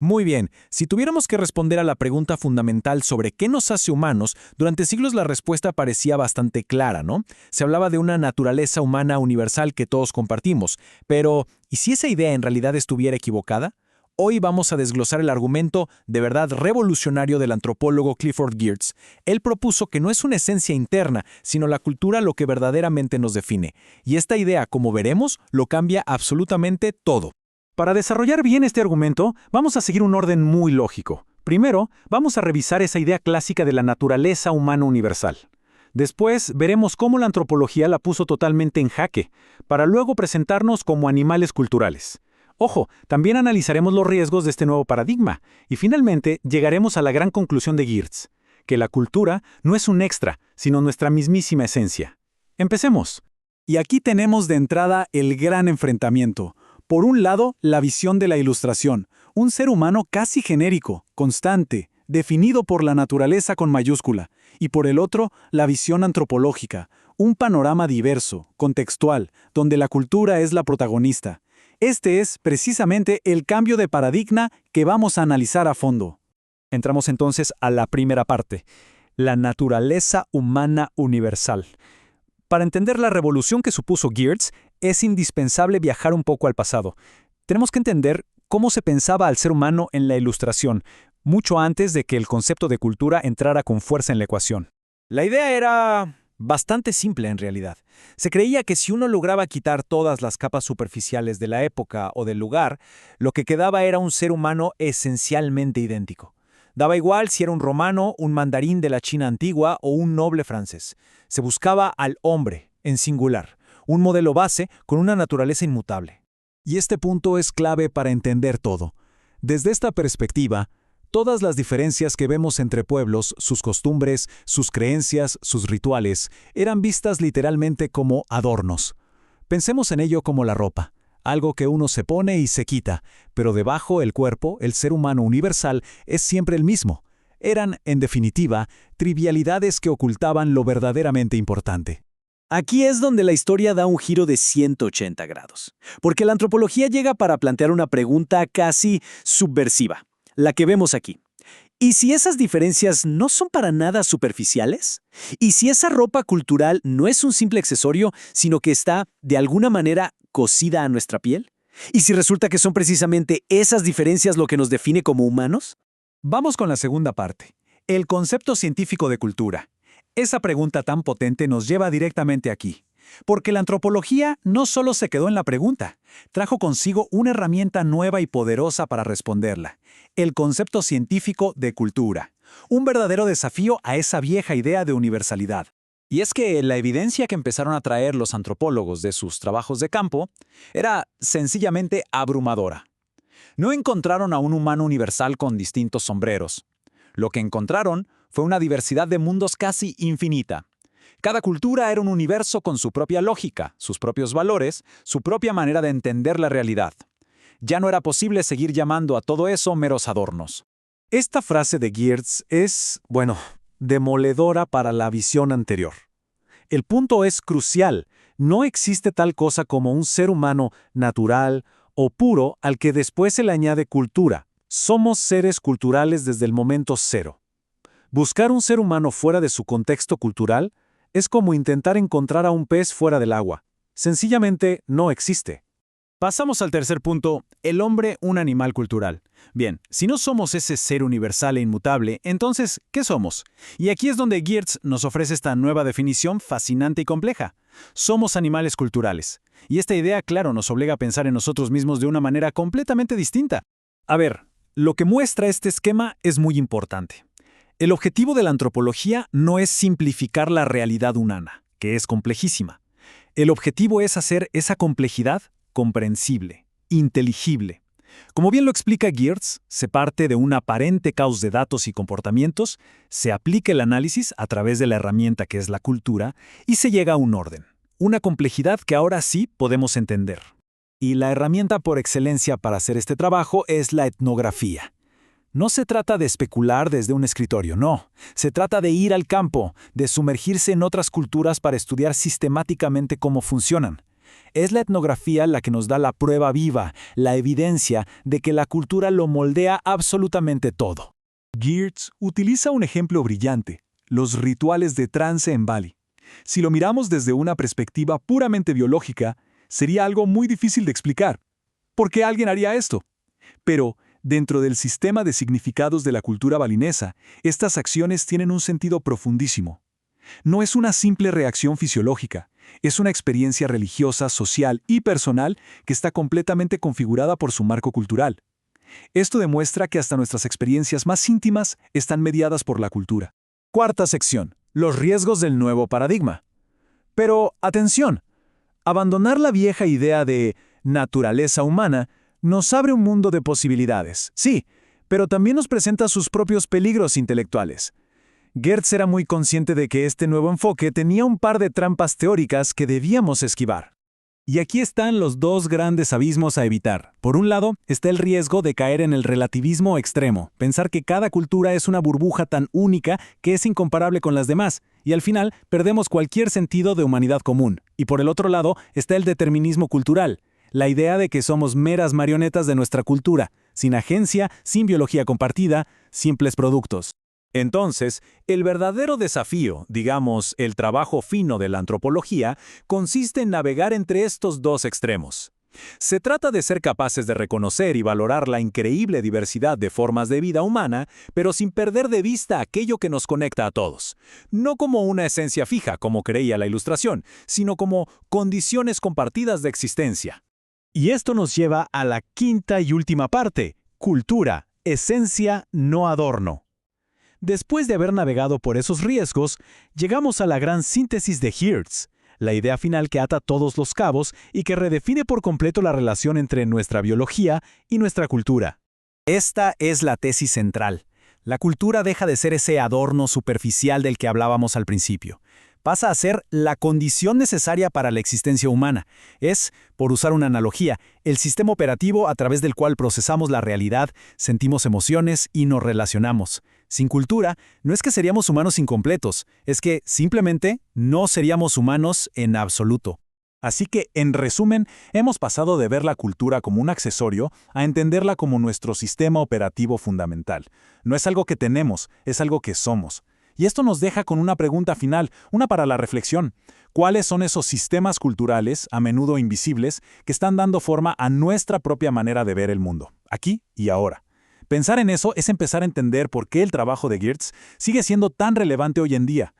Muy bien, si tuviéramos que responder a la pregunta fundamental sobre qué nos hace humanos, durante siglos la respuesta parecía bastante clara, ¿no? Se hablaba de una naturaleza humana universal que todos compartimos, pero ¿y si esa idea en realidad estuviera equivocada? Hoy vamos a desglosar el argumento de verdad revolucionario del antropólogo Clifford Geertz. Él propuso que no es una esencia interna, sino la cultura lo que verdaderamente nos define. Y esta idea, como veremos, lo cambia absolutamente todo. Para desarrollar bien este argumento, vamos a seguir un orden muy lógico. Primero, vamos a revisar esa idea clásica de la naturaleza humana universal. Después, veremos cómo la antropología la puso totalmente en jaque, para luego presentarnos como animales culturales. Ojo, también analizaremos los riesgos de este nuevo paradigma, y finalmente llegaremos a la gran conclusión de Geertz, que la cultura no es un extra, sino nuestra mismísima esencia. Empecemos. Y aquí tenemos de entrada el gran enfrentamiento. Por un lado, la visión de la Ilustración, un ser humano casi genérico, constante, definido por la naturaleza con mayúscula, y por el otro, la visión antropológica, un panorama diverso, contextual, donde la cultura es la protagonista. Este es, precisamente, el cambio de paradigma que vamos a analizar a fondo. Entramos entonces a la primera parte, la naturaleza humana universal. Para entender la revolución que supuso Geertz, es indispensable viajar un poco al pasado. Tenemos que entender cómo se pensaba al ser humano en la Ilustración, mucho antes de que el concepto de cultura entrara con fuerza en la ecuación. La idea era bastante simple en realidad. Se creía que si uno lograba quitar todas las capas superficiales de la época o del lugar, lo que quedaba era un ser humano esencialmente idéntico. Daba igual si era un romano, un mandarín de la China antigua o un noble francés. Se buscaba al hombre, en singular, un modelo base con una naturaleza inmutable. Y este punto es clave para entender todo. Desde esta perspectiva, todas las diferencias que vemos entre pueblos, sus costumbres, sus creencias, sus rituales, eran vistas literalmente como adornos. Pensemos en ello como la ropa, algo que uno se pone y se quita, pero debajo el cuerpo, el ser humano universal, es siempre el mismo. Eran, en definitiva, trivialidades que ocultaban lo verdaderamente importante. Aquí es donde la historia da un giro de 180 grados, porque la antropología llega para plantear una pregunta casi subversiva, la que vemos aquí. ¿Y si esas diferencias no son para nada superficiales? ¿Y si esa ropa cultural no es un simple accesorio, sino que está, de alguna manera, cosida a nuestra piel? ¿Y si resulta que son precisamente esas diferencias lo que nos define como humanos? Vamos con la segunda parte, el concepto científico de cultura. Esa pregunta tan potente nos lleva directamente aquí, porque la antropología no solo se quedó en la pregunta, trajo consigo una herramienta nueva y poderosa para responderla, el concepto científico de cultura, un verdadero desafío a esa vieja idea de universalidad. Y es que la evidencia que empezaron a traer los antropólogos de sus trabajos de campo era sencillamente abrumadora. No encontraron a un humano universal con distintos sombreros. Lo que encontraron fue una diversidad de mundos casi infinita. Cada cultura era un universo con su propia lógica, sus propios valores, su propia manera de entender la realidad. Ya no era posible seguir llamando a todo eso meros adornos. Esta frase de Geertz es, demoledora para la visión anterior. El punto es crucial. No existe tal cosa como un ser humano natural o puro al que después se le añade cultura. Somos seres culturales desde el momento cero. Buscar un ser humano fuera de su contexto cultural es como intentar encontrar a un pez fuera del agua. Sencillamente no existe. Pasamos al tercer punto, el hombre un animal cultural. Bien, si no somos ese ser universal e inmutable, entonces, ¿qué somos? Y aquí es donde Geertz nos ofrece esta nueva definición fascinante y compleja. Somos animales culturales. Y esta idea, claro, nos obliga a pensar en nosotros mismos de una manera completamente distinta. A ver, lo que muestra este esquema es muy importante. El objetivo de la antropología no es simplificar la realidad humana, que es complejísima. El objetivo es hacer esa complejidad comprensible, inteligible. Como bien lo explica Geertz, se parte de un aparente caos de datos y comportamientos, se aplica el análisis a través de la herramienta que es la cultura y se llega a un orden, una complejidad que ahora sí podemos entender. Y la herramienta por excelencia para hacer este trabajo es la etnografía. No se trata de especular desde un escritorio, no. Se trata de ir al campo, de sumergirse en otras culturas para estudiar sistemáticamente cómo funcionan. Es la etnografía la que nos da la prueba viva, la evidencia de que la cultura lo moldea absolutamente todo. Geertz utiliza un ejemplo brillante, los rituales de trance en Bali. Si lo miramos desde una perspectiva puramente biológica, sería algo muy difícil de explicar. ¿Por qué alguien haría esto? Pero, dentro del sistema de significados de la cultura balinesa, estas acciones tienen un sentido profundísimo. No es una simple reacción fisiológica, es una experiencia religiosa, social y personal que está completamente configurada por su marco cultural. Esto demuestra que hasta nuestras experiencias más íntimas están mediadas por la cultura. Cuarta sección. Los riesgos del nuevo paradigma. Pero, atención, abandonar la vieja idea de naturaleza humana nos abre un mundo de posibilidades, sí, pero también nos presenta sus propios peligros intelectuales. Geertz era muy consciente de que este nuevo enfoque tenía un par de trampas teóricas que debíamos esquivar. Y aquí están los dos grandes abismos a evitar. Por un lado, está el riesgo de caer en el relativismo extremo, pensar que cada cultura es una burbuja tan única que es incomparable con las demás, y al final perdemos cualquier sentido de humanidad común. Y por el otro lado, está el determinismo cultural, la idea de que somos meras marionetas de nuestra cultura, sin agencia, sin biología compartida, simples productos. Entonces, el verdadero desafío, digamos, el trabajo fino de la antropología, consiste en navegar entre estos dos extremos. Se trata de ser capaces de reconocer y valorar la increíble diversidad de formas de vida humana, pero sin perder de vista aquello que nos conecta a todos. No como una esencia fija, como creía la Ilustración, sino como condiciones compartidas de existencia. Y esto nos lleva a la quinta y última parte: cultura, esencia, no adorno. Después de haber navegado por esos riesgos, llegamos a la gran síntesis de Geertz, la idea final que ata todos los cabos y que redefine por completo la relación entre nuestra biología y nuestra cultura. Esta es la tesis central. La cultura deja de ser ese adorno superficial del que hablábamos al principio. Pasa a ser la condición necesaria para la existencia humana. Es, por usar una analogía, el sistema operativo a través del cual procesamos la realidad, sentimos emociones y nos relacionamos. Sin cultura, no es que seríamos humanos incompletos, es que simplemente no seríamos humanos en absoluto. Así que, en resumen, hemos pasado de ver la cultura como un accesorio a entenderla como nuestro sistema operativo fundamental. No es algo que tenemos, es algo que somos. Y esto nos deja con una pregunta final, una para la reflexión. ¿Cuáles son esos sistemas culturales, a menudo invisibles, que están dando forma a nuestra propia manera de ver el mundo, aquí y ahora? Pensar en eso es empezar a entender por qué el trabajo de Geertz sigue siendo tan relevante hoy en día,